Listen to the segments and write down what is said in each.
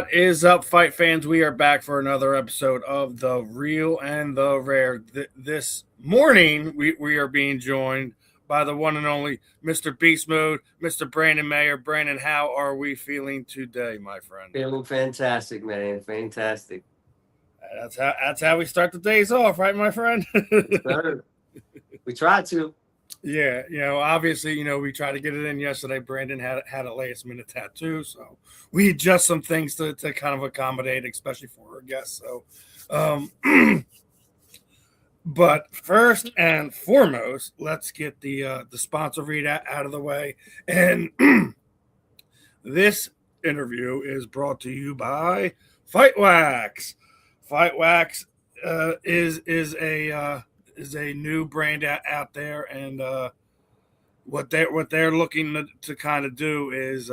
What is up, fight fans? We are back for another episode of The Real and the Rare. This morning, we are being joined by the one and only Mr. Beast Mode, Mr. Brandon Meyer. Brandon, how are we feeling today, my friend? Feeling fantastic, man. Fantastic. That's how we start the days off, right, my friend? Yes, sir. We tried to. Yeah, obviously, we tried to get it in yesterday. Brandon had a last minute tattoo, so we adjust some things to kind of accommodate, especially for our guests. So, but first and foremost, let's get the sponsor read out of the way. And this interview is brought to you by Fight Wax. Fight Wax is a new brand out there, and what they're looking to kind of do is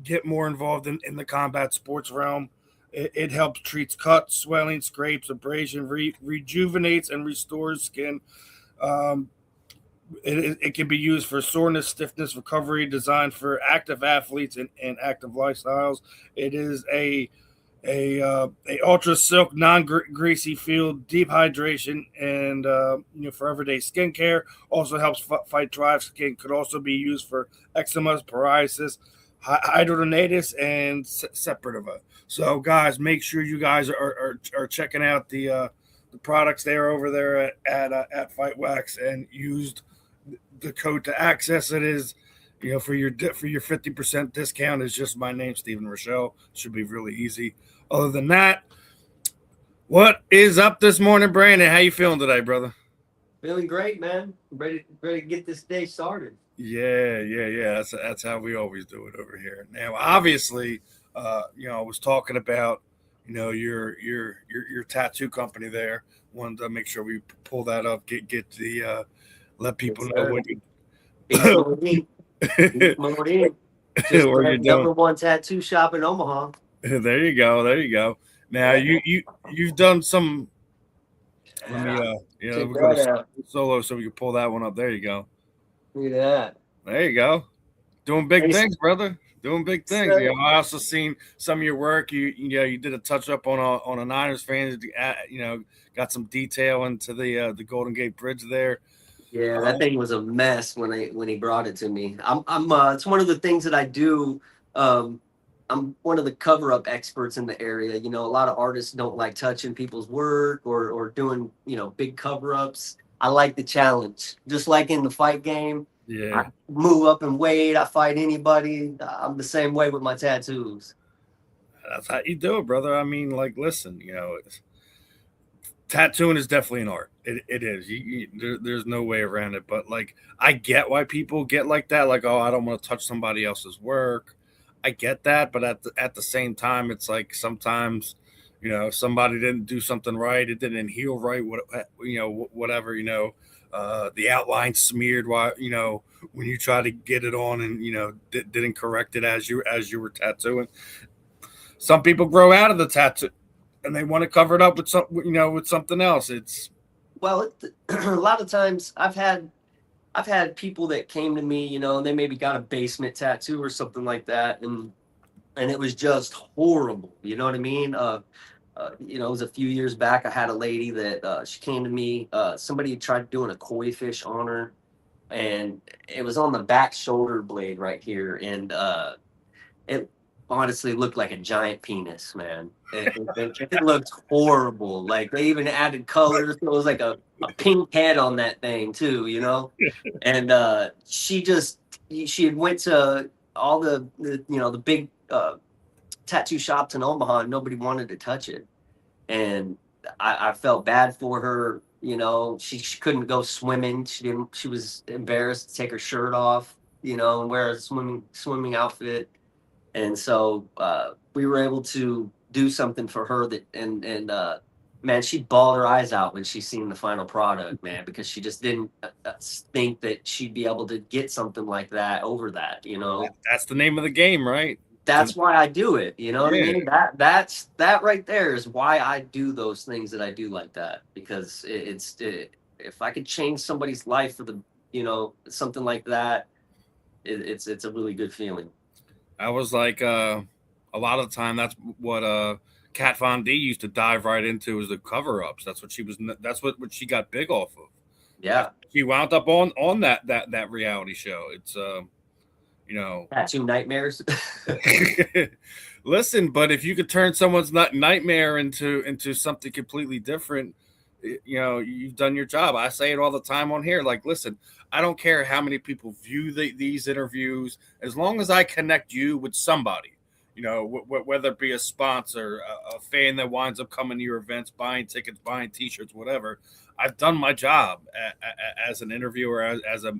get more involved in the combat sports realm. It helps treats cuts, swelling, scrapes, abrasion, rejuvenates and restores skin. Um, it can be used for soreness, stiffness, recovery, designed for active athletes and active lifestyles. It is a ultra silk, non greasy feel, deep hydration, and for everyday skincare. Also helps fight dry skin. Could also be used for eczema, psoriasis, hidradenitis, and separativa. So, guys, make sure you guys are checking out the products there over there at Fight Wax and used the code to access it is for your 50% discount is just my name, Steven Rychel. Should be really easy. Other than that, what is up this morning, Brandon? How you feeling today, brother? Feeling great, man. Ready to get this day started. Yeah. That's how we always do it over here. Now, obviously, I was talking about your tattoo company there. Wanted to make sure we pull that up, get the let people Yes, know sir. what you Beast Mode Inc. Beast Mode Inc. Just what you're doing. number one tattoo shop in Omaha. There you go. There you go. Now you've done some. Let me Yeah. Check we go to that out. solo so we can pull that one up. There you go. Look at that. There you go. Doing big Yes, things, brother. Doing big things. sir. I also seen some of your work. You did a touch up on a Niners fan. Got some detail into the Golden Gate Bridge there. Yeah, that Uh, thing was a mess when he brought it to me. I'm it's one of the things that I do. Um, I'm one of the cover up experts in the area. You know, a lot of artists don't like touching people's work or doing big cover ups. I like the challenge, just like in the fight game. I yeah, move up and weight. I fight anybody. I'm the same way with my tattoos. that's how you do it, brother. I mean, like, listen, tattooing is definitely an art. It is. There's no way around it. But like, I get why people get like that. Like, oh, I don't want to touch somebody else's work. I get that, but at the same time, it's like sometimes, somebody didn't do something right. It didn't heal right. Whatever. The outline smeared. While when you try to get it on and didn't correct it as you were tattooing. Some people grow out of the tattoo and they want to cover it up with with something else. It's Well, a lot of times I've had people that came to me, and they maybe got a basement tattoo or something like that, and it was just horrible. You know what I mean? It was a few years back. I had a lady that she came to me. Somebody tried doing a koi fish on her, and it was on the back shoulder blade right here, and it honestly looked like a giant penis, man. It looked horrible. Like they even added colors. It was like a pink head on that thing too, And she had went to all the big tattoo shops in Omaha, and nobody wanted to touch it. And I felt bad for her. She couldn't go swimming. She didn't. She was embarrassed to take her shirt off. And wear a swimming outfit. And so we were able to do something for her that and man, she bawled her eyes out when she seen the final product, man, because she just didn't think that she'd be able to get something like that over that. that's the name of the game, right? That's why I do it. You know what I Yeah, mean? That right there is why I do those things that I do like that, because if I could change somebody's life for something like that, it's a really good feeling. I was like, a lot of the time that's what Kat Von D used to dive right into, is the cover ups. That's what she was. That's what she got big off of. Yeah. She wound up on that reality show. It's you know, Tattoo nightmares. listen, but if you could turn someone's nightmare into something completely different, you know, you've done your job. I say it all the time on here. Like, listen, I don't care how many people view these interviews, as long as I connect you with somebody. You know, whether it be a sponsor, a fan that winds up coming to your events, buying tickets, buying T-shirts, whatever. I've done my job as an interviewer, as a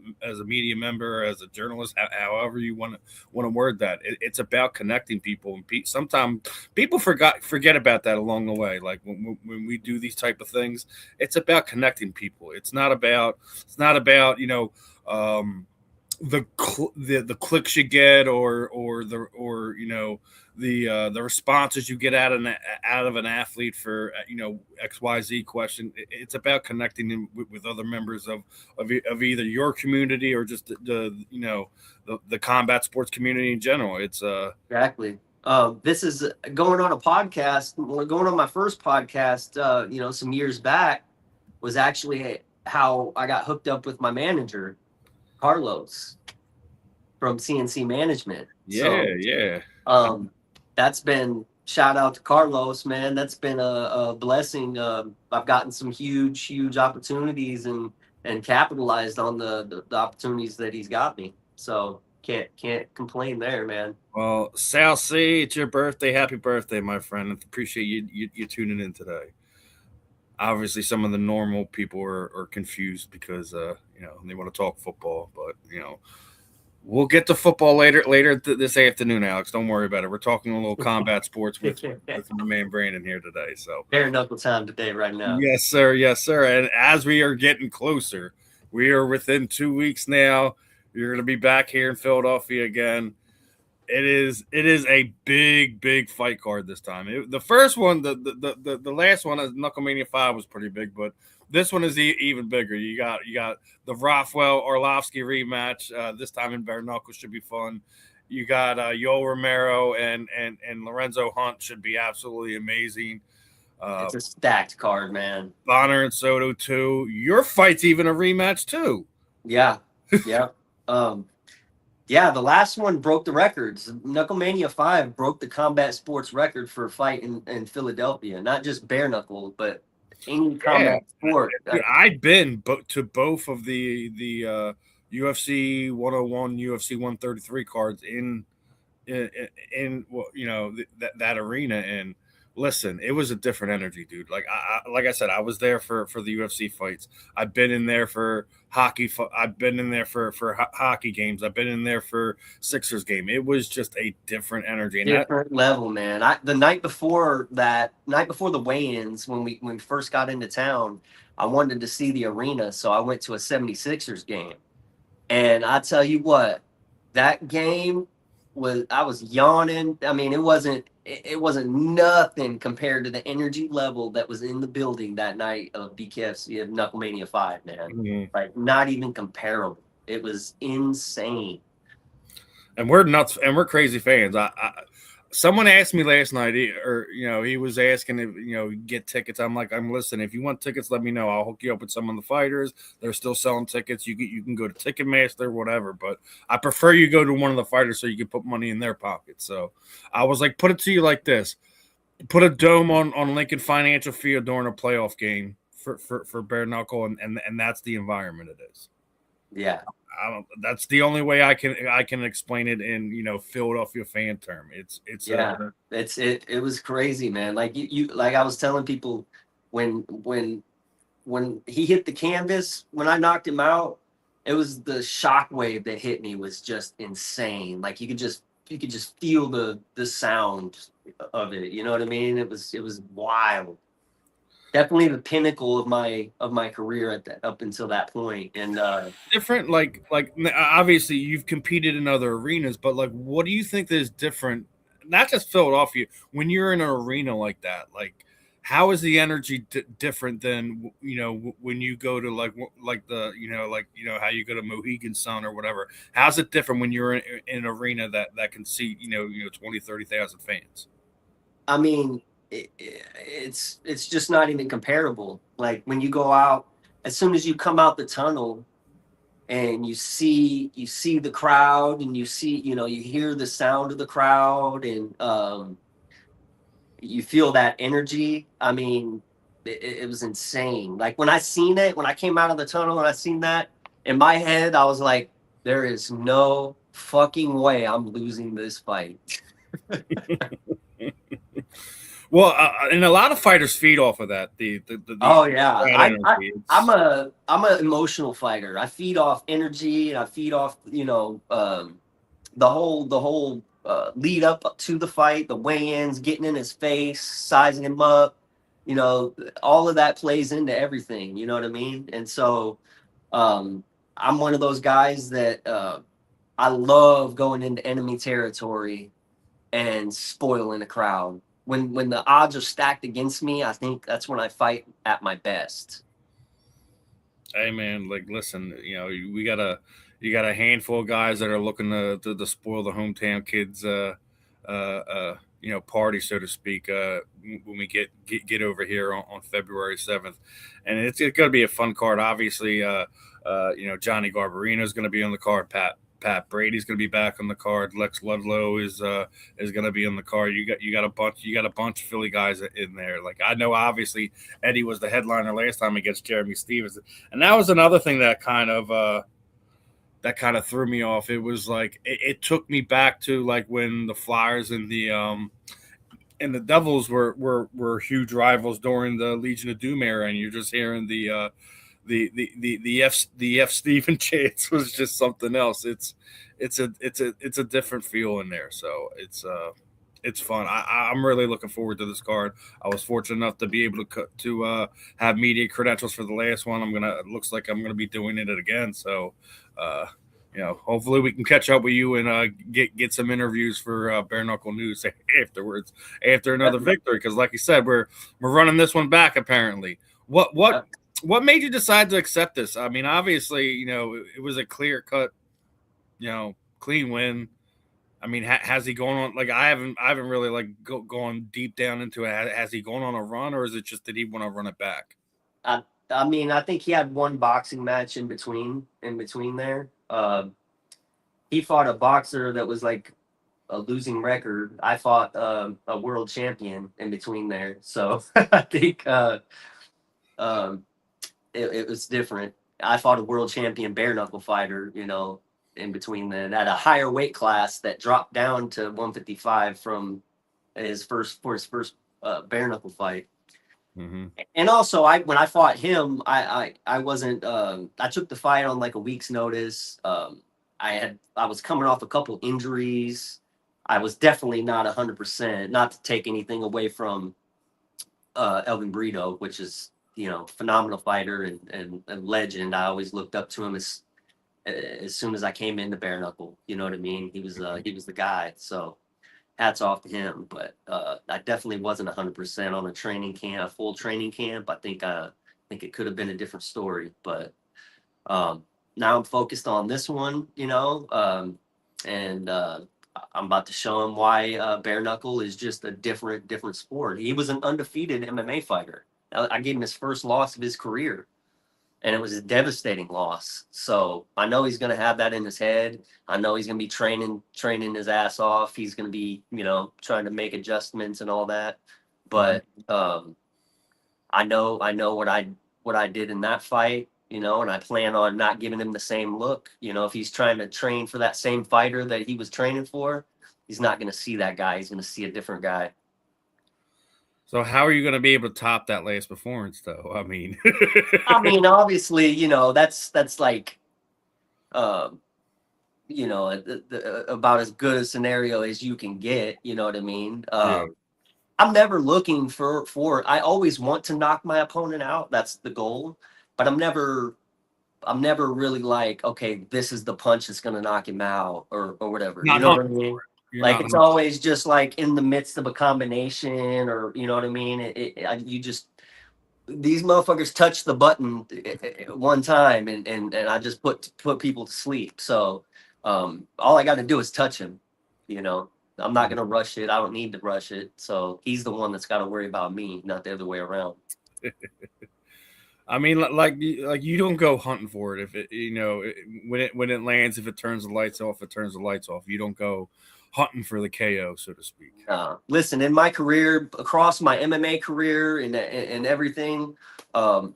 media member, as a journalist, however you want to word that. It's about connecting people, and sometimes people forget about that along the way. Like when we do these type of things, it's about connecting people. It's not about the clicks you get, or the responses you get out of an athlete for XYZ question. It's about connecting them with other members of either your community, or just the combat sports community in general. It's Exactly. This is going on a podcast. Going on my first podcast, some years back, was actually how I got hooked up with my manager, Carlos, from CNC Management. yeah, So, yeah. that's been, shout out to Carlos, man. That's been a blessing. I've gotten some huge opportunities and capitalized on the opportunities that he's got me. So can't complain there, man. Well, Sal C, it's your birthday. Happy birthday, my friend. I appreciate you tuning in today. Obviously, some of the normal people are confused because they want to talk football, but we'll get to football later this afternoon, Alex. Don't worry about it. We're talking a little combat sports with my man Brandon here today. So bare knuckle time today, right now. yes, sir. Yes, sir. And as we are getting closer, we are within 2 weeks now. You're going to be back here in Philadelphia again. It is a big fight card this time. The first one, the last one, Knucklemainia 5, was pretty big, but this one is even bigger. You got the Rothwell Orlovsky rematch. This time in bare knuckles, should be fun. You got Yoel Romero and Lorenzo Hunt, should be absolutely amazing. It's a stacked card, man. Bonner and Soto too. Your fight's even a rematch too. Yeah. Yeah, the last one broke the records. Knucklemainia 5 broke the combat sports record for a fight in Philadelphia. Not just bare knuckle, but any combat sport. I've been to both of the UFC 101, UFC 133 cards in that arena, and listen, it was a different energy, dude. Like I said, I was there for the UFC fights. I've been in there for hockey. I've been in there for hockey games. I've been in there for Sixers game. It was just a different energy. Different level, man. The night before the weigh-ins, when we first got into town, I wanted to see the arena, so I went to a 76ers game. And I tell you what, that game I was yawning. I mean, it wasn't nothing compared to the energy level that was in the building that night of BKFC of Knucklemainia 5, man. Mm-hmm. Like, not even comparable. It was insane. And we're nuts, and we're crazy fans. Someone asked me last night, he was asking if get tickets. I'm like, I'm listening. If you want tickets, let me know. I'll hook you up with some of the fighters. They're still selling tickets. You can go to Ticketmaster, whatever. But I prefer you go to one of the fighters so you can put money in their pocket. So I was like, put it to you like this: put a dome on Lincoln Financial Field during a playoff game for bare knuckle, and that's the environment it is. Yeah. That's the only way I can explain it in Philadelphia fan term. It was crazy, man. Like you like I was telling people when he hit the canvas, when I knocked him out, it was the shockwave that hit me was just insane. Like you could just feel the sound of it. You know what I mean? It was wild. Definitely the pinnacle of my career up until that point. And different, like obviously you've competed in other arenas, but like what do you think is different, not just Philadelphia, when you're in an arena like that? Like how is the energy different than when you go to like the how you go to Mohegan Sun or whatever? How's it different when you're in an arena that can seat 20-30,000 fans? I mean, it's just not even comparable. Like when you go out, as soon as you come out the tunnel and you see the crowd and you hear the sound of the crowd and you feel that energy. I mean, it was insane. Like when I seen it, when I came out of the tunnel and I seen that in my head, I was like, there is no fucking way I'm losing this fight. Well, and a lot of fighters feed off of that. Oh yeah, That energy. I'm an emotional fighter. I feed off energy, and I feed off the whole lead up to the fight, the weigh-ins, getting in his face, sizing him up. All of that plays into everything. You know what I mean? And so um, I'm one of those guys that I love going into enemy territory and spoiling the crowd. When the odds are stacked against me, I think that's when I fight at my best. Hey man, like listen, we got a handful of guys that are looking to spoil the hometown kids party, so to speak, when we get over here on February 7th. And it's going to be a fun card. Obviously, Johnny Garbarino is going to be on the card. Pat Brady's going to be back on the card. Lex Ludlow is going to be on the card. You got a bunch of Philly guys in there. Like I know, obviously Eddie was the headliner last time against Jeremy Stevens, and that was another thing that kind of threw me off. It was like it took me back to like when the Flyers and the Devils were huge rivals during the Legion of Doom era, and you're just hearing the F Steven chants was just something else. It's a different feel in there. So it's fun. I'm really looking forward to this card. I was fortunate enough to be able to have media credentials for the last one. It looks like I'm gonna be doing it again. So uh, hopefully we can catch up with you and get some interviews for Bare Knuckle News afterwards after another victory. Because like you said, we're running this one back apparently. What what Uh, what made you decide to accept this? I mean, obviously, it was a clear cut, clean win. I mean, has he gone on? Like, I haven't really like gone deep down into it. Has he gone on a run, or is it just that he want to run it back? I I mean, I think he had one boxing match in between there. He fought a boxer that was like a losing record. I fought a world champion in between there, so I think um, it was different. I fought a world champion bare knuckle fighter, in between then at a higher weight class that dropped down to 155 from his first bare knuckle fight. Mm-hmm. And also, when I fought him, I wasn't. I took the fight on like a week's notice. I was coming off a couple injuries. I was definitely not 100%. Not to take anything away from Elvin Brito, which is phenomenal fighter and legend. I always looked up to him as soon as I came into bare knuckle. You know what I mean? He was the guy. So hats off to him. But I definitely wasn't 100% on a full training camp. I think it could have been a different story. But um, now I'm focused on this one, and I'm about to show him why bare knuckle is just a different sport. He was an undefeated MMA fighter. I gave him his first loss of his career, and it was a devastating loss. So I know he's going to have that in his head. I know he's going to be training his ass off. He's going to be, trying to make adjustments and all that. But I know what I did in that fight, and I plan on not giving him the same look. If he's trying to train for that same fighter that he was training for, he's not going to see that guy. He's going to see a different guy. So how are you going to be able to top that last performance, though? I mean, I mean, obviously, that's like, um, about as good a scenario as you can get. You know what I mean? yeah. I'm never looking for. I always want to knock my opponent out. That's the goal. But I'm never really like, okay, this is the punch that's gonna knock him out or whatever. You Not know what I hunting. mean? You're Like not. it's always just like in the midst of a combination, or you know what I mean. You just these motherfuckers touch the button one time, and I just put people to sleep. So all I got to do is touch him. You know, I'm not gonna rush it. I don't need to rush it. So he's the one that's got to worry about me, not the other way around. I mean, like you don't go hunting for it if it when it lands, if it turns the lights off, it turns the lights off. You don't go hunting for the KO, so to speak. Listen, in my career, across my MMA career and everything, um,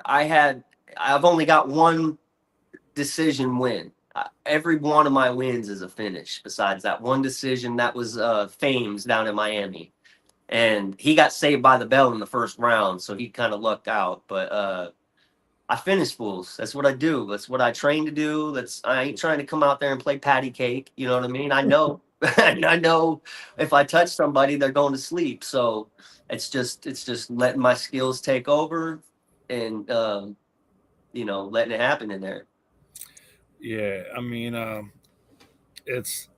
I've only got one decision win. Every one of my wins is a finish. Besides that one decision, that was Fames down in Miami, and he got saved by the bell in the first round, so he kind of lucked out. But I finish fools. That's what I do. That's what I train to do. I ain't trying to come out there and play patty cake. You know what I mean? I know, I know if I touch somebody, they're going to sleep. So it's just letting my skills take over, and letting it happen in there. Yeah, I mean, it's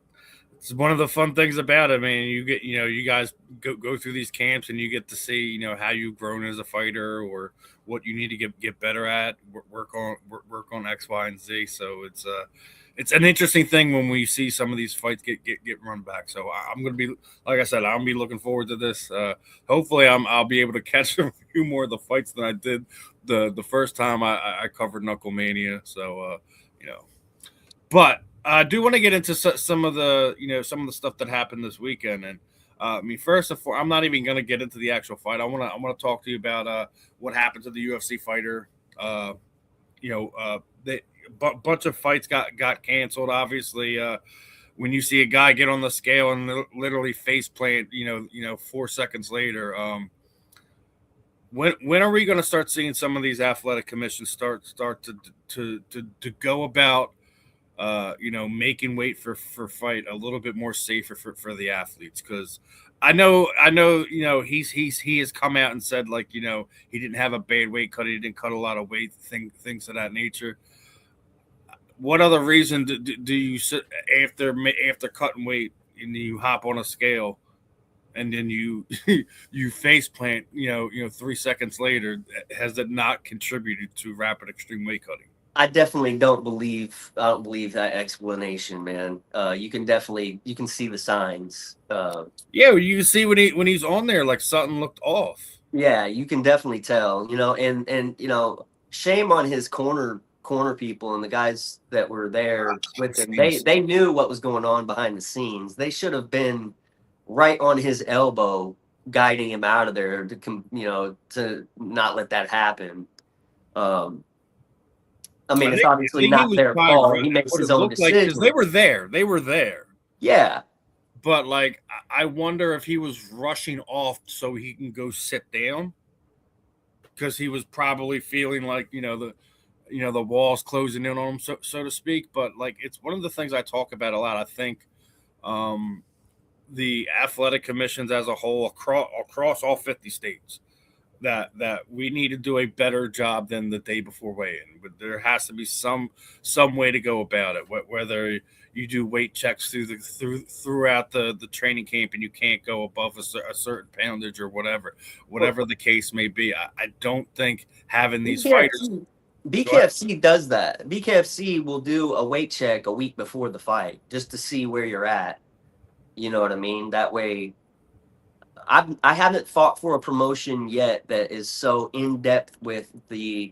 it's one of the fun things about it. I mean, you guys go through these camps and you get to see, how you've grown as a fighter or what you need to get better at, work on X, Y, and Z. So it's an interesting thing when we see some of these fights get run back. So I'm gonna be, like I said, I'm gonna be looking forward to this. Hopefully, I'll be able to catch a few more of the fights than I did the first time I covered Knucklemainia. So you know, but I do want to get into some of the some of the stuff that happened this weekend. And I mean, first of all, I'm not even going to get into the actual fight. I want to talk to you about what happened to the UFC fighter. Uh, the bunch of fights got canceled. Obviously, when you see a guy get on the scale and literally face plant, 4 seconds later. When are we going to start seeing some of these athletic commissions start to go about making weight for fight a little bit more safer for the athletes? Because I know, he has come out and said, like, he didn't have a bad weight cut, he didn't cut a lot of weight, things of that nature. What other reason do you sit after cutting weight and you hop on a scale and then you you face plant 3 seconds later? Has it not contributed to rapid extreme weight cutting? I definitely don't believe that explanation, man. You can see the signs. Yeah, you can see when he's on there, like something looked off. Yeah, you can definitely tell, and shame on his corner people and the guys that were there with him. They knew what was going on behind the scenes. They should have been right on his elbow, guiding him out of there to not let that happen. I mean, it's I obviously think he not was their trying to fault. run. He makes What his it own looked like, because decision. they were there. They were there. Yeah. But like, I wonder if he was rushing off so he can go sit down, because he was probably feeling like the walls closing in on him, so to speak. But like, it's one of the things I talk about a lot. I think um, the athletic commissions as a whole across all 50 states, that we need to do a better job than the day before weigh-in. But there has to be some way to go about it. Whether you do weight checks throughout the training camp and you can't go above a certain poundage or whatever the case may be. I don't think having these fighters. BKFC does that. BKFC will do a weight check a week before the fight just to see where you're at. You know what I mean? That way, I haven't fought for a promotion yet that is so in depth with the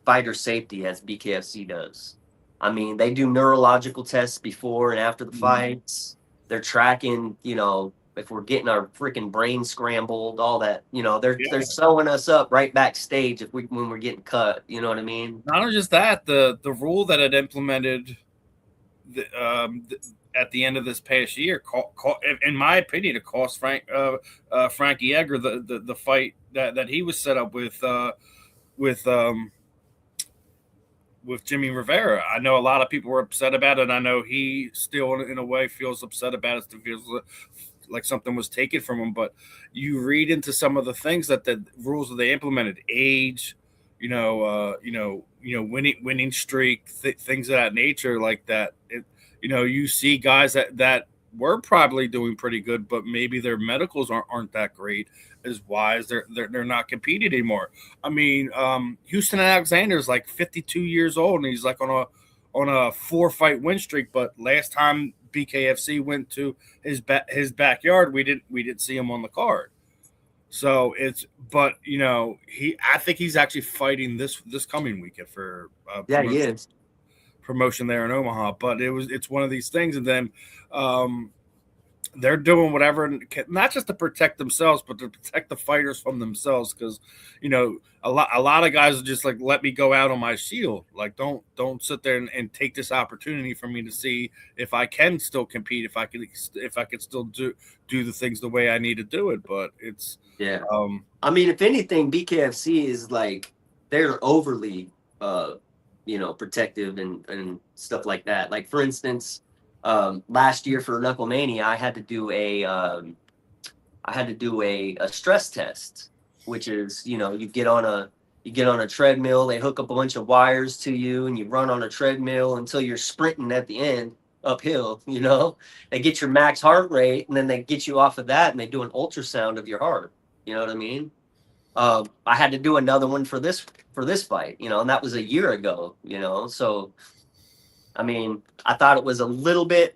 fighter safety as BKFC does. I mean, they do neurological tests before and after the fights. They're tracking, if we're getting our freaking brain scrambled, all that. They're sewing us up right backstage when we're getting cut. You know what I mean? Not only just that, the rule that it implemented at the end of this past year, in my opinion, it cost Frankie Edgar the fight that he was set up with Jimmy Rivera. I know a lot of people were upset about it, and I know he still, in a way, feels upset about it. Still feels like something was taken from him. But you read into some of the things that the rules that they implemented: age, winning streak, things of that nature, like that. you see guys that were probably doing pretty good, but maybe their medicals aren't that great, is why they're not competing anymore. I mean, Houston Alexander is like 52 years old, and he's like on a 4-fight win streak. But last time BKFC went to his backyard, we didn't see him on the card. So but I think he's actually fighting this coming weekend for Yeah, he is. promotion there in Omaha. But it's one of these things, and then they're doing whatever, not just to protect themselves, but to protect the fighters from themselves. Because a lot of guys are just like, let me go out on my shield. Like, don't sit there and take this opportunity for me to see if I can still compete, if I can still do the things the way I need to do it. But it's I mean, if anything, BKFC is like, they're overly protective and stuff like that. Like, for instance, last year for Knucklemainia, I had to do a stress test, which is, you get on a treadmill, they hook up a bunch of wires to you, and you run on a treadmill until you're sprinting at the end uphill. They get your max heart rate, and then they get you off of that, and they do an ultrasound of your heart. You know what I mean? I had to do another one for this fight, and that was a year ago. So I mean, I thought it was a little bit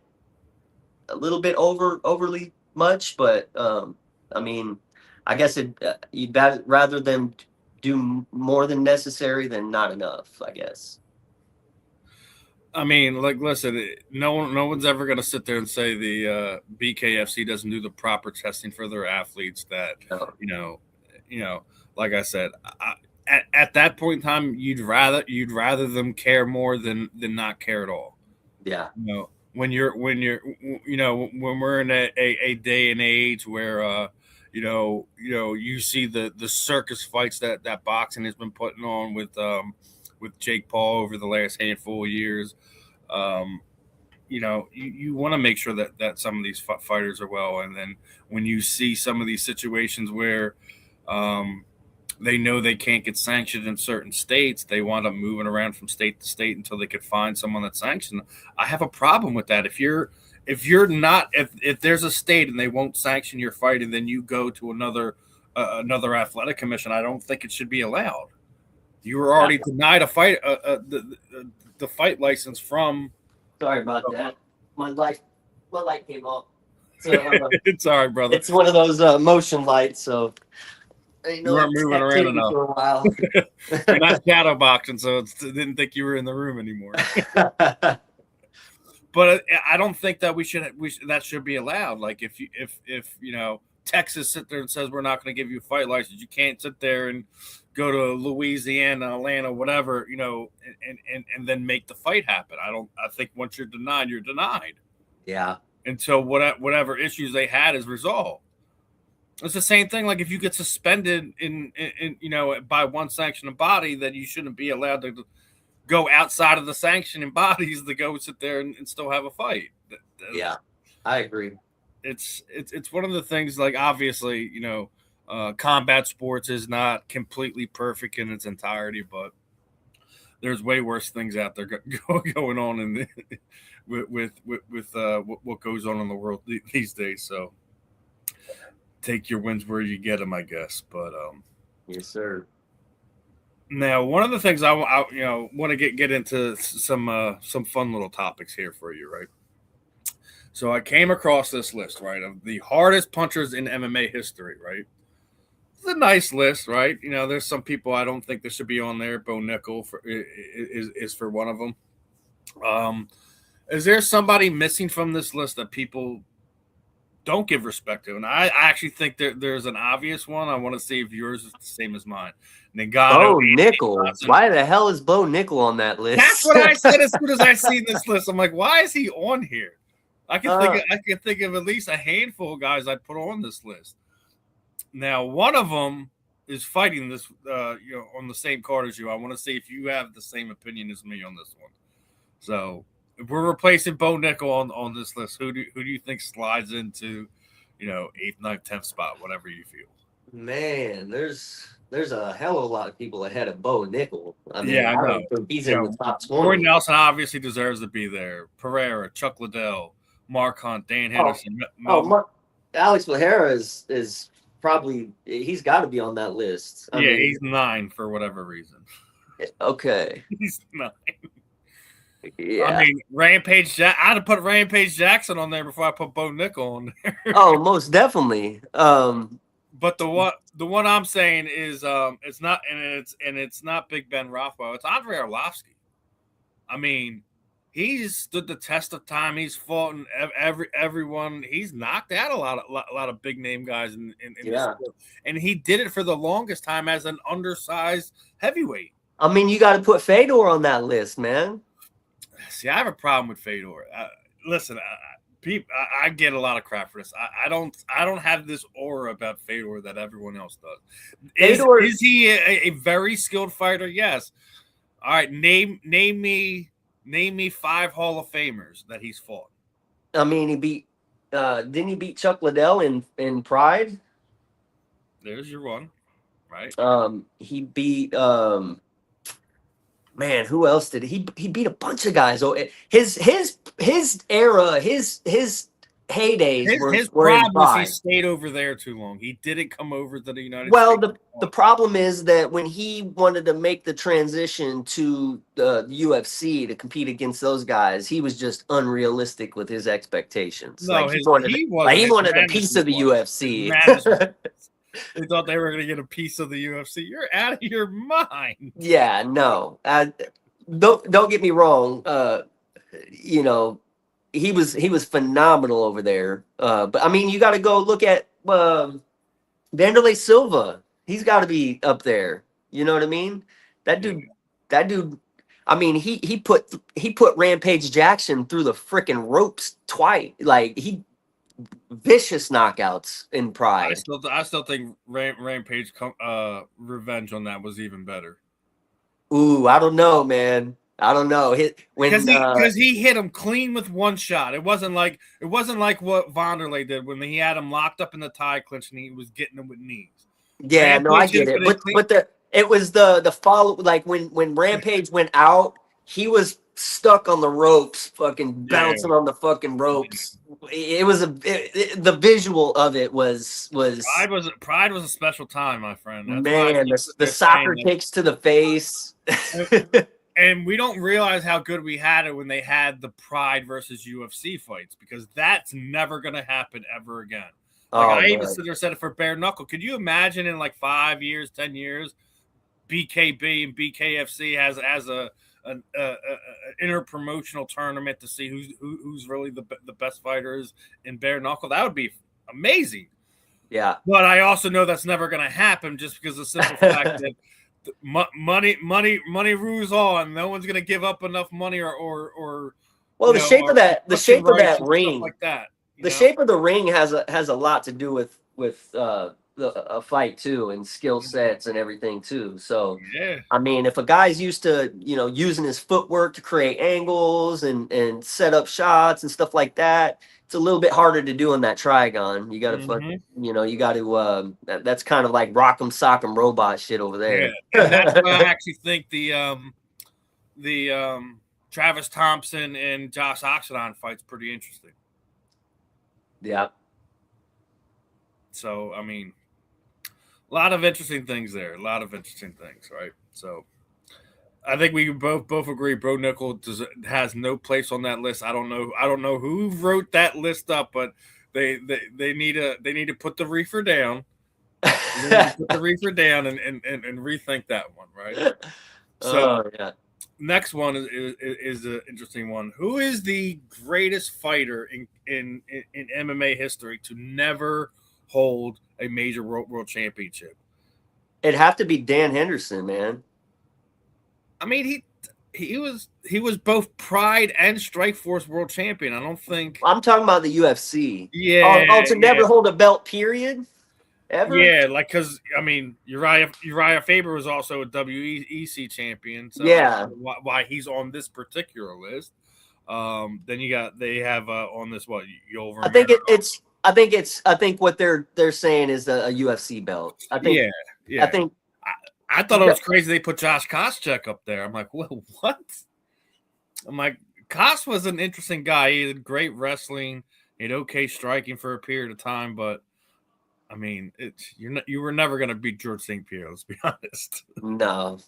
overly much, but I mean, I guess you'd rather them do more than necessary than not enough, I guess. I mean, like, listen, no one's ever going to sit there and say the BKFC doesn't do the proper testing for their athletes. That like I said, at that point in time, you'd rather them care more than not care at all. Yeah. When we're in a day and age where you see the circus fights that boxing has been putting on with Jake Paul over the last handful of years. You want to make sure that some of these fighters are well. And then when you see some of these situations where they know they can't get sanctioned in certain states, they wind up moving around from state to state until they could find someone that's sanctioned. I have a problem with that. If there's a state and they won't sanction your fight, and then you go to another athletic commission, I don't think it should be allowed. You were already denied a fight, the fight license from. Sorry about that. My light came off. So, it's all right, brother. It's one of those motion lights, so you weren't moving around enough for a while. You're not shadow boxing, so it didn't think you were in the room anymore. But I don't think that that should be allowed. Like, if Texas sit there and says we're not going to give you a fight license, you can't sit there and go to Louisiana, Atlanta, whatever, and then make the fight happen. I think once you're denied, you're denied. Yeah. Until whatever issues they had is resolved. It's the same thing. Like, if you get suspended in by one sanctioning body, then you shouldn't be allowed to go outside of the sanctioning bodies to go sit there and still have a fight. Yeah, I agree. It's one of the things, like, obviously, combat sports is not completely perfect in its entirety, but there's way worse things out there going on with what goes on in the world these days. So take your wins where you get them, I guess. But yes, sir. Now, one of the things I want to get into some fun little topics here for you, right? So I came across this list, right, of the hardest punchers in MMA history, right? It's a nice list, right? There's some people I don't think they should be on there. Bo Nickel is for one of them. Is there somebody missing from this list that people don't give respect to? And I actually think there's an obvious one. I want to see if yours is the same as mine. Bo Nickel. Why the hell is Bo Nickel on that list? That's what I said as soon as I seen this list. I'm like, why is he on here? I can think of at least a handful of guys I'd put on this list. Now, one of them is fighting this, on the same card as you. I want to see if you have the same opinion as me on this one. So, if we're replacing Bo Nickel on this list, who do you think slides into, 8th, 9th, 10th spot, whatever you feel? Man, there's there's a hell of a lot of people ahead of Bo Nickel. I mean, Yeah, I I know. don't think he's You in know, the top Corey 20. Nelson obviously deserves to be there. Pereira, Chuck Liddell, Mark Hunt, Dan Oh, Henderson, Alex O'Hara is probably he's got to be on that list. I yeah, mean, he's 9 for whatever reason. okay, He's 9. I yeah. mean, Rampage. I'd have put Rampage Jackson on there before I put Bo Nickel on there. Oh, most definitely. But the one I'm saying is it's not and it's not Big Ben Rothwell. It's Andre Arlovsky. I mean, he's stood the test of time. He's fought in everyone. He's knocked out a lot of big name guys in this sport, and he did it for the longest time as an undersized heavyweight. I mean, you got to put Fedor on that list, man. See, I have a problem with Fedor. Listen, I get a lot of crap for this. I don't have this aura about Fedor that everyone else does. Is he a very skilled fighter? Yes. All right, name me 5 Hall of Famers that he's fought. I mean, he beat didn't he beat Chuck Liddell in Pride? There's your one, right? He beat man, who else did he beat a bunch of guys. Oh, his era, his heydays his were in problem was he Pride. stayed over there too long. He didn't come over to the United States. Well, the problem is that when he wanted to make the transition to the UFC to compete against those guys, he was just unrealistic with his expectations. No, he wanted a piece of the UFC. They thought they were going to get a piece of the UFC. You're out of your mind. Yeah, no. Don't get me wrong. You know, he was phenomenal over there. But I mean, you got to go look at Vanderlei Silva. He's got to be up there. You know what I mean? That dude. I mean, he put Rampage Jackson through the freaking ropes twice. Like vicious knockouts in Pride. I still think Rampage revenge on that was even better. Ooh, I don't know, man. I don't know. Because he hit him clean with one shot. It wasn't like what Vanderlei did when he had him locked up in the tie clinch and he was getting him with knees. Yeah, Rampage, no, I get it. But it was the follow, like when Rampage went out, he was stuck on the ropes, fucking bouncing on the fucking ropes. It was the visual of it was Pride was a special time, my friend. That's man, the soccer kicks to the face. And we don't realize how good we had it when they had the Pride versus UFC fights, because that's never going to happen ever again. I even said it for bare knuckle. Could you imagine in like 5 years, 10 years, BKB and BKFC has an interpromotional tournament to see who's really the best fighters in bare knuckle? That would be amazing. Yeah, but I also know that's never going to happen, just because of the simple fact that money rules on. No one's going to give up enough money or well, the shape of that ring, like that. The shape of the ring has a lot to do with a fight too, and skill sets and everything too. So yeah, I mean, if a guy's used to using his footwork to create angles and set up shots and stuff like that, it's a little bit harder to do on that trigon. You got to you got to that's kind of like rock'em sock'em robot shit over there. Yeah, and that's why I actually think the Travis Thompson and Josh Oxidon fight's pretty interesting. Yeah. So, I mean, a lot of interesting things there. A lot of interesting things, right? So, I think we both agree Bo Nickel has no place on that list. I don't know who wrote that list up, but they need to put the reefer down. Put the reefer down and rethink that one, right? So, next one is an interesting one. Who is the greatest fighter in MMA history to never hold a major world championship? It'd have to be Dan Henderson, man. I mean, he was both Pride and Strikeforce world champion. I don't think I'm talking about the UFC. Yeah. To never hold a belt, period. Ever? Yeah, like because I mean Uriah Faber was also a WEC champion. So yeah, why he's on this particular list? Then they have on this what Yoel Romero. I think what they're saying is a UFC belt. I think I thought it was crazy they put Josh Koscheck up there. I'm like, well, what? I'm like, Koss was an interesting guy. He had great wrestling. He had okay striking for a period of time, but I mean, you were never going to beat George St. Pierre. Let's be honest. No.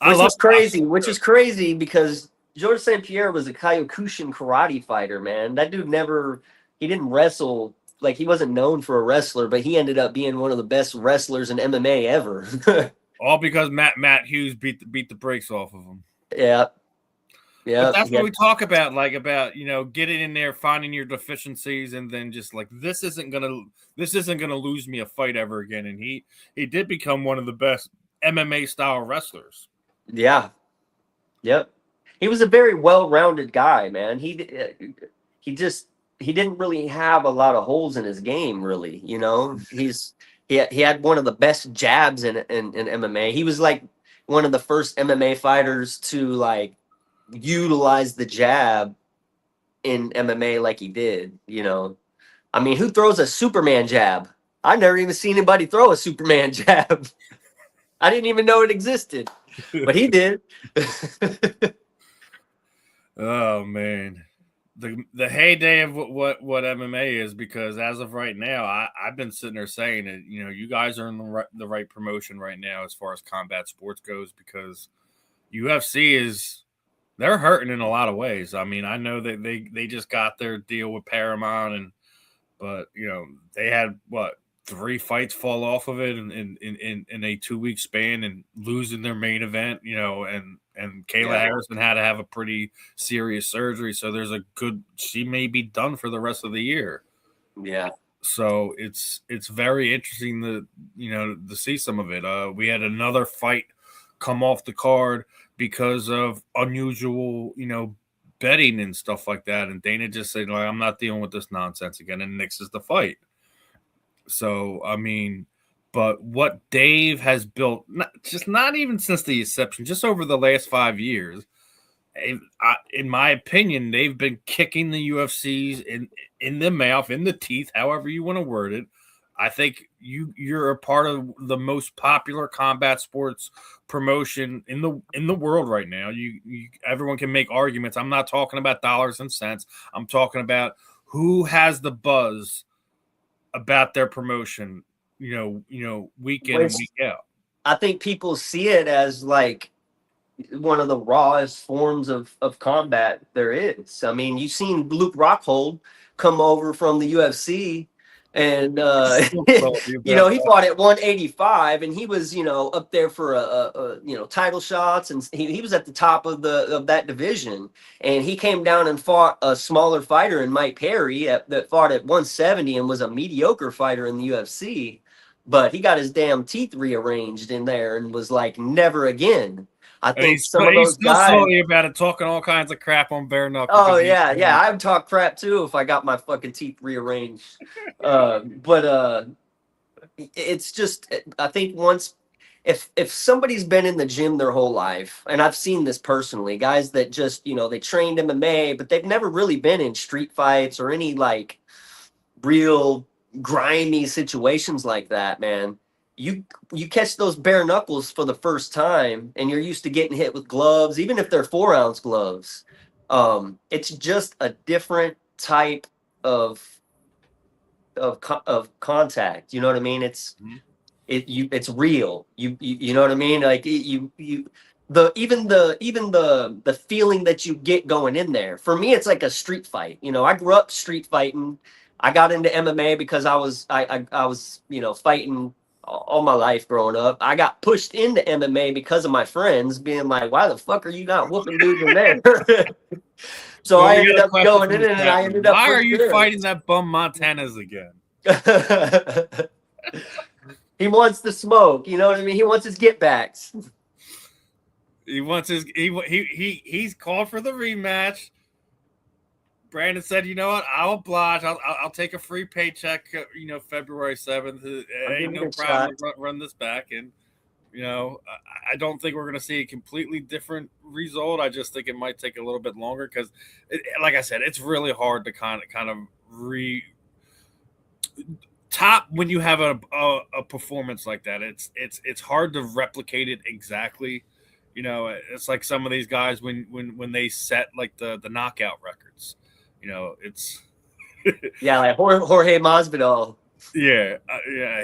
Which is crazy because George St. Pierre was a Kyokushin karate fighter, man. That dude he didn't wrestle. Like, he wasn't known for a wrestler, but he ended up being one of the best wrestlers in MMA ever. All because Matt Hughes beat the brakes off of him. Yeah. But that's what we talk about, getting in there, finding your deficiencies, and then just like this isn't gonna lose me a fight ever again. And he did become one of the best MMA style wrestlers. Yeah. Yep. He was a very well-rounded guy, man. He didn't really have a lot of holes in his game, really. You know, he had one of the best jabs in MMA. He was like one of the first MMA fighters to like utilize the jab in MMA like he did. You know, I mean, who throws a Superman jab? I never even seen anybody throw a Superman jab. I didn't even know it existed, but he did. Oh man, the heyday of what MMA is, because as of right now, I've been sitting there saying that you guys are in the right promotion right now as far as combat sports goes, because UFC they're hurting in a lot of ways. I mean, I know that they just got their deal with Paramount, but they had 3 fights fall off of it in a 2-week span and losing their main event, and Kayla Harrison had to have a pretty serious surgery. So she may be done for the rest of the year. Yeah. So it's very interesting to see some of it. We had another fight come off the card because of unusual, betting and stuff like that. And Dana just said, I'm not dealing with this nonsense again, and nixes the fight. So, I mean, but what Dave has built, not even since the inception, just over the last 5 years, in my opinion, they've been kicking the UFCs in the mouth, in the teeth, however you want to word it. I think you're a part of the most popular combat sports promotion in the world right now. Everyone can make arguments. I'm not talking about dollars and cents. I'm talking about who has the buzz about their promotion, week in and week out. I think people see it as like one of the rawest forms of combat there is. I mean, you've seen Luke Rockhold come over from the UFC, and he fought at 185, and he was up there for a title shots, and he was at the top of that division, and he came down and fought a smaller fighter in Mike Perry that fought at 170 and was a mediocre fighter in the UFC, but he got his damn teeth rearranged in there and was like, never again. I think some of those guys salty about it, talking all kinds of crap on bare knuckles. Oh yeah, I'd talk crap too if I got my fucking teeth rearranged. But it's just, I think once, if somebody's been in the gym their whole life, and I've seen this personally, guys that just they trained MMA, but they've never really been in street fights or any like real grimy situations like that, man. You catch those bare knuckles for the first time, and you're used to getting hit with gloves, even if they're 4-ounce gloves. It's just a different type of contact. You know what I mean? It's real. You know what I mean? Like even the feeling that you get going in there. For me, it's like a street fight. I grew up street fighting. I got into MMA because I was fighting all my life growing up. I got pushed into MMA because of my friends being like, why the fuck are you not whooping dudes in there? So I ended up going in, and I ended up. Why are you fighting that bum Montanez again? He wants the smoke. You know what I mean? He wants his get backs. He wants his he's called for the rematch. Brandon said, "You know what? I'll oblige. I'll take a free paycheck. February 7th. Ain't no problem to run this back." And I don't think we're going to see a completely different result. I just think it might take a little bit longer because, like I said, it's really hard to kind of top when you have a performance like that. It's hard to replicate it exactly. You know, it's like some of these guys when they set like the knockout records. You know, it's Yeah, like Jorge Masvidal. yeah.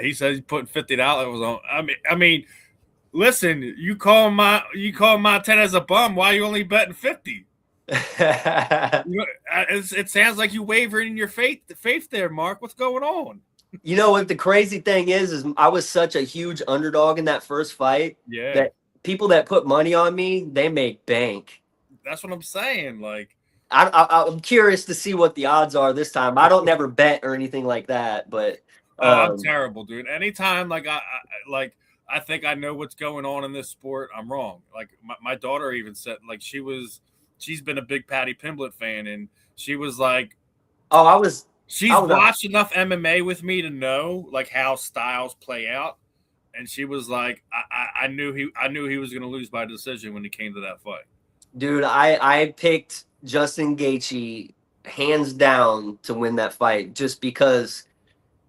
He says he's putting $50 on. I mean, listen, you call Montana a bum. Why are you only betting 50? You know, it sounds like you wavering in your faith there, Mark. What's going on? You know what the crazy thing is I was such a huge underdog in that first fight Yeah, that people that put money on me, they make bank. that's what I'm saying. Like, I'm curious to see what the odds are this time. I don't never bet or anything like that, but oh, I'm um, terrible, dude. Anytime, I think I know what's going on in this sport, I'm wrong. Like my daughter even said, like she's been a big Patty Pimblett fan, and she was like, oh, she's watched enough MMA with me to know like how styles play out, and she was like, I knew he was going to lose by decision when he came to that fight. dude, I picked Justin Gaethje hands down to win that fight just because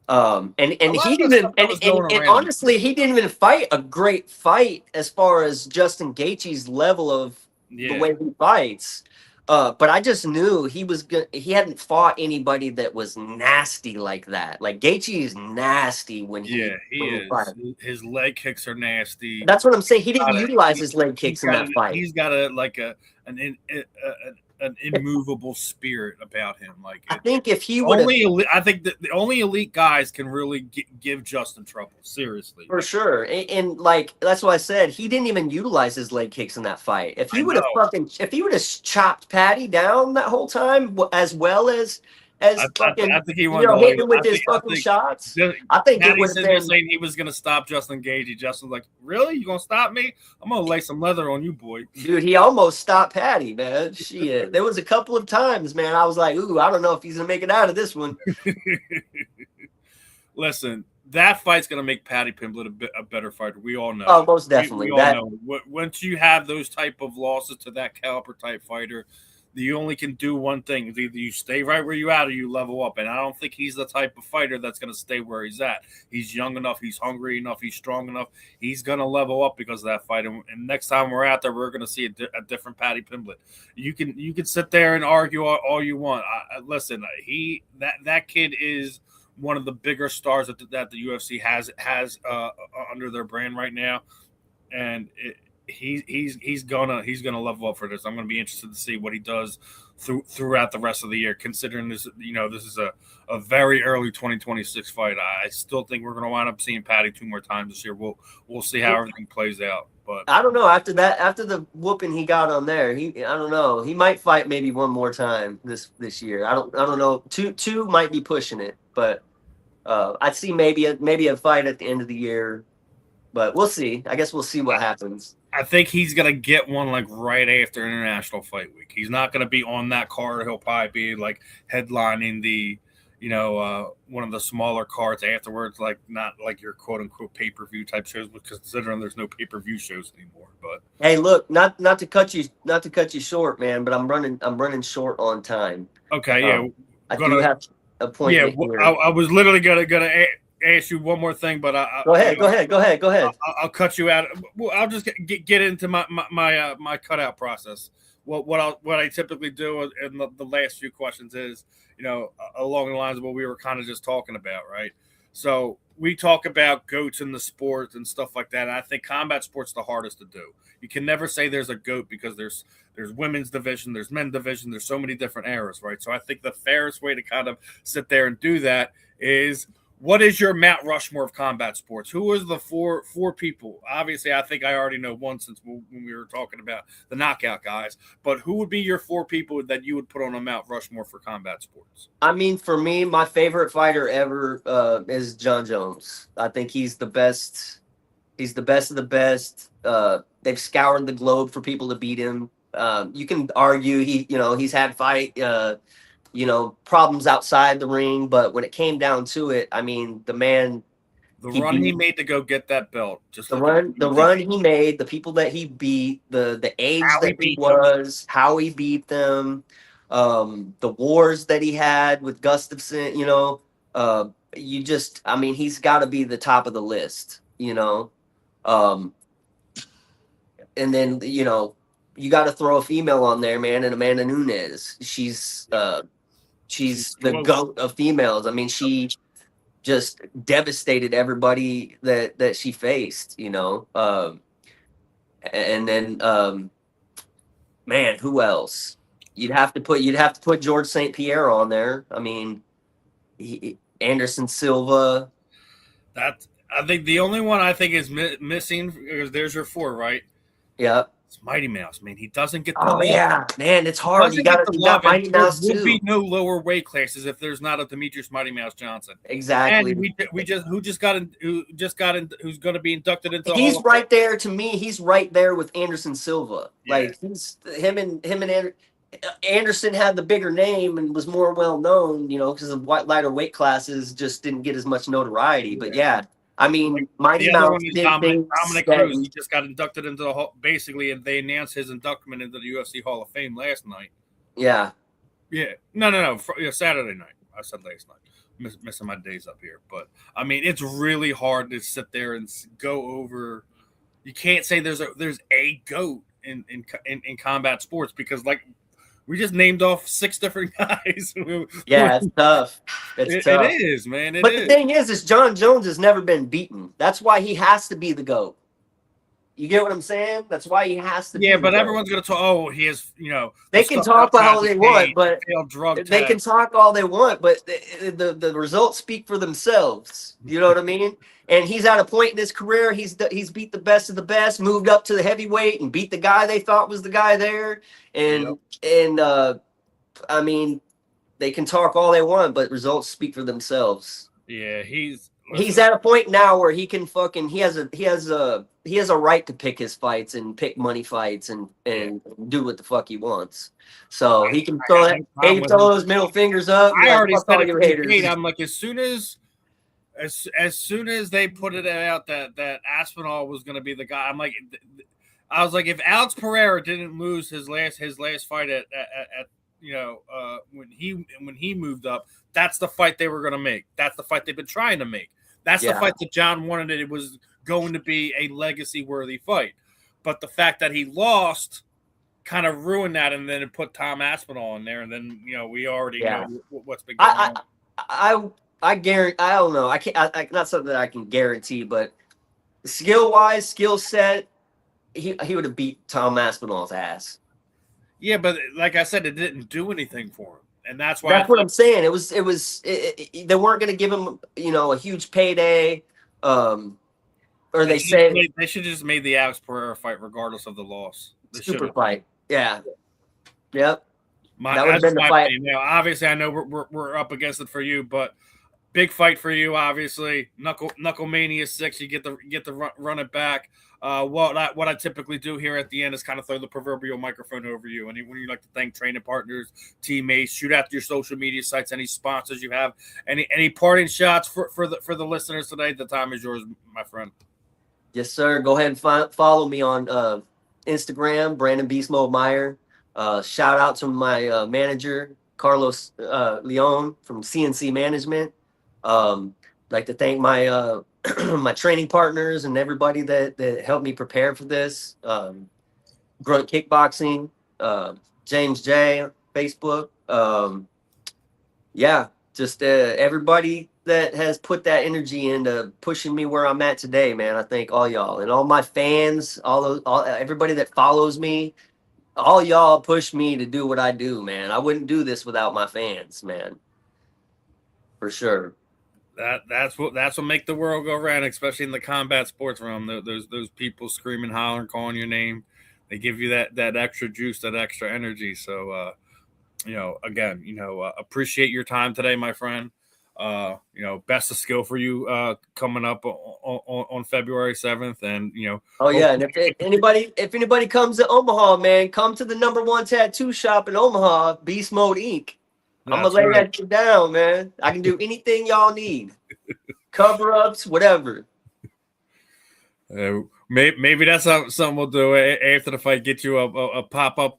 and A lot he of the didn't stuff that was going and around. honestly he didn't even fight a great fight as far as Justin Gaethje's level of the Yeah, way he fights. But I just knew he hadn't fought anybody that was nasty like that. Like Gaethje is nasty yeah, he when he is. fights. His leg kicks are nasty. That's what I'm saying. He didn't Got utilize his leg kicks in that fight. he's got a like a an immovable spirit about him. Like I it, think if he would have I think that the only elite guys can really give Justin trouble. Seriously, for like, sure, and like that's why I said he didn't even utilize his leg kicks in that fight. I know. If he would have chopped Patty down that whole time, as well as I fucking think he wanted to lay. hitting him with his fucking shots, I think it would Patty's have sitting there been. saying he was going to stop Justin Gagey. Justin's like, really? You going to stop me? I'm going to lay some leather on you, boy. Dude, he almost stopped Patty, man. Shit, there was a couple of times, man. I was like, ooh, I don't know if he's gonna make it out of this one. Listen, that fight's going to make Patty Pimblett a better fighter. We all know. Oh, most definitely. We all know. Once you have those type of losses to that caliber type fighter, you only can do one thing. Either you stay right where you're at or you level up. And I don't think he's the type of fighter that's going to stay where he's at. He's young enough. He's hungry enough. He's strong enough. He's going to level up because of that fight. And next time we're out there, we're going to see a different Patty Pimblett. You can sit there and argue all you want. Listen, that kid is one of the bigger stars that the UFC has under their brand right now, and he's gonna level up for this. I'm gonna be interested to see what he does throughout the rest of the year. Considering this, this is a very early 2026 fight. I still think we're gonna wind up seeing Patty 2 more times this year. We'll see how everything plays out. But I don't know. After the whooping he got on there, I don't know. He might fight maybe one more time this year. I don't know. Two might be pushing it, but I'd see maybe a fight at the end of the year. But we'll see. I guess we'll see what happens. I think he's gonna get one like right after International Fight Week. He's not gonna be on that card. He'll probably be like headlining the, one of the smaller cards afterwards, like not like your quote unquote pay per view type shows, because considering there's no pay per view shows anymore. But hey, look, not to cut you short, man, but I'm running short on time. okay, yeah, I do have a point. Yeah, I was literally gonna ask you one more thing, but go ahead. I'll cut you out. Well, I'll just get into my cutout process. What I typically do in the last few questions is, along the lines of what we were kind of just talking about, right? So we talk about goats in the sport and stuff like that. And I think combat sport's the hardest to do. You can never say there's a goat because there's women's division, there's men's division, there's so many different eras, right? So I think the fairest way to kind of sit there and do that is, what is your Mount Rushmore of combat sports? Who is the four people? Obviously, I think I already know one since when we were talking about the knockout guys. But who would be your 4 people that you would put on a Mount Rushmore for combat sports? I mean, for me, my favorite fighter ever is John Jones. I think he's the best. He's the best of the best. They've scoured the globe for people to beat him. You can argue he's had problems outside the ring, but when it came down to it, I mean, the man, he made to go get that belt, just the run he made, the people that he beat, the age that he was, how he beat them, the wars that he had with Gustafsson, you just, I mean, he's got to be the top of the list, you know. Um, and then you got to throw a female on there, man, and Amanda Nunes. She's the close. goat of females. I mean, she just devastated everybody that she faced, you know. And then man, who else? You'd have to put George St. Pierre on there. I mean, Anderson Silva. I think the only one I think is missing because there's your 4, right? Yeah. It's Mighty Mouse. I mean, he doesn't get the Oh love. yeah, man, it's He hard. You doesn't get got the you love, got and Mighty there Mouse will be too. no lower weight classes if there's not a Demetrius Mighty Mouse Johnson. Exactly. And who's going to be inducted into the He's Hall of right there to me. He's right there with Anderson Silva. Yeah. Like he's him and Anderson had the bigger name and was more well known, you know, because of lighter weight classes just didn't get as much notoriety. But yeah, I mean, Mighty The other Mouse one is did things Dominic that Cruz. He just got inducted into the Hall, basically, and they announced his induction into the UFC Hall of Fame last night. Yeah. Yeah. No. Saturday night. I said last night. Missing my days up here. But, I mean, it's really hard to sit there and go over. You can't say there's a GOAT in combat sports because, like, we just named off 6 different guys. Yeah, it's tough. It's tough. It is, man. But the thing is John Jones has never been beaten. That's why he has to be the GOAT. You get what I'm saying? That's why he has to be. Yeah, but everyone's going to talk, oh, he is, They can talk all they want, but they can talk all they want, but the results speak for themselves. You know what I mean? And he's at a point in his career, he's beat the best of the best, moved up to the heavyweight and beat the guy they thought was the guy there. And I mean, they can talk all they want, but results speak for themselves. Yeah, he's at a point now where he can he has a right to pick his fights and pick money fights and do what the fuck he wants. So he can throw those middle fingers up. I already said it for haters. I'm like, as soon as they put it out that Aspinall was going to be the guy, I was like, if Alex Pereira didn't lose his last fight at when he moved up, that's the fight they were going to make. That's the fight they've been trying to make. That's the fight that John wanted. It was going to be a legacy-worthy fight. But the fact that he lost kind of ruined that, and then it put Tom Aspinall in there, and then we already know what's been going on. I guarantee. I don't know. I can't. Not something that I can guarantee, but skill-wise, skill set, he would have beat Tom Aspinall's ass. Yeah, but like I said, it didn't do anything for him. And that's why what I'm saying. They weren't going to give him, a huge payday. Or they should have just made the Alex Pereira fight regardless of the loss. Super fight. Yeah. Yep. That would have been the fight. Obviously, I know we're up against it for you, but big fight for you. Obviously, Knucklemainia 6. You get the run it back. What I typically do here at the end is kind of throw the proverbial microphone over you. And when you like to thank training partners, teammates, shoot out your social media sites, any sponsors you have, any parting shots for the listeners today. The time is yours, my friend. Yes, sir. Go ahead and follow me on Instagram, Brandon Beast Mode Meyer. Shout out to my manager, Carlos Leon from CNC Management. Like to thank my my training partners and everybody that helped me prepare for this. Grunt Kickboxing, James J, Facebook. Just everybody that has put that energy into pushing me where I'm at today, man. I thank all y'all and all my fans, everybody that follows me. All y'all push me to do what I do, man. I wouldn't do this without my fans, man. For sure. That's what make the world go round, especially in the combat sports realm. Those people screaming, hollering, calling your name. They give you that extra juice, that extra energy. So, again, appreciate your time today, my friend. Best of skill for you coming up on February 7th, and and if anybody comes to Omaha, man, come to the #1 tattoo shop in Omaha, Beast Mode Inc. I'm gonna lay that shit down, man. I can do anything y'all need. Cover-ups, whatever. Maybe that's something we'll do after the fight. Get you a pop-up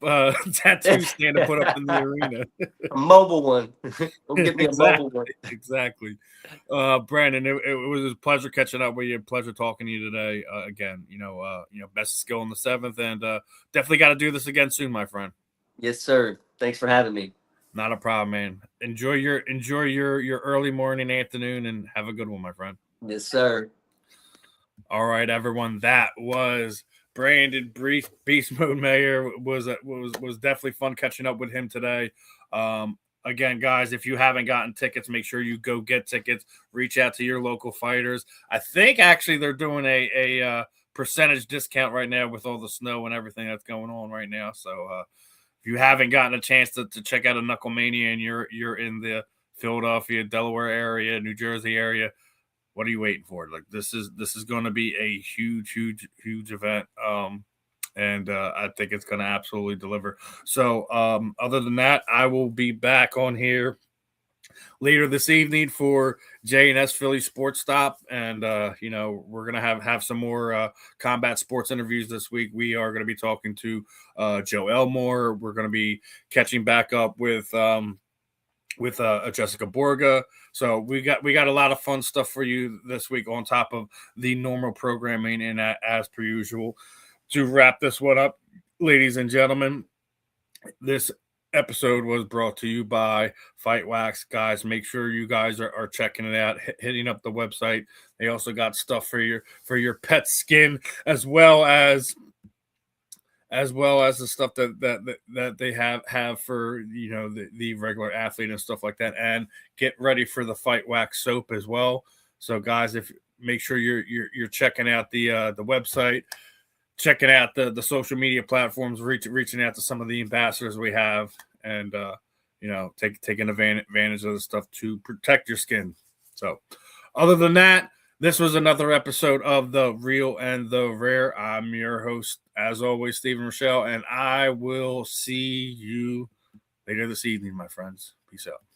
tattoo stand to put up in the arena. A mobile one. We'll give me a Exactly. mobile one. Exactly. Brandon, it was a pleasure catching up with you. Pleasure talking to you today. Again, best skill in the 7th, and definitely got to do this again soon, my friend. Yes, sir. Thanks for having me. Not a problem, man. Enjoy your early morning, afternoon, and have a good one, my friend. Yes, sir. All right, everyone. That was Brandon Beast Mode Meyer. Was definitely fun catching up with him today. Again, guys, if you haven't gotten tickets, make sure you go get tickets. Reach out to your local fighters. I think actually they're doing a percentage discount right now with all the snow and everything that's going on right now. So if you haven't gotten a chance to check out a Knucklemainia and you're in the Philadelphia, Delaware area, New Jersey area, what are you waiting for? Like this is going to be a huge event. And I think it's going to absolutely deliver. So other than that, I will be back on here later this evening for J&S Philly Sports Stop. And, we're going to have some more combat sports interviews this week. We are going to be talking to Joe Elmore. We're going to be catching back up with Jessica Borga. So we got a lot of fun stuff for you this week on top of the normal programming. And as per usual, to wrap this one up, ladies and gentlemen, this episode was brought to you by Fight Wax. Guys, make sure you guys are checking it out, hitting up the website. They also got stuff for your pet skin, as well as the stuff that they have for the regular athlete and stuff like that. And get ready for the Fight Wax soap as well. So guys, make sure you're checking out the website, checking out the social media platforms, reaching out to some of the ambassadors we have, and taking advantage of the stuff to protect your skin. So other than that, this was another episode of The Real and the Rare. I'm your host, as always, Steven Rychel, and I will see you later this evening, my friends. Peace out.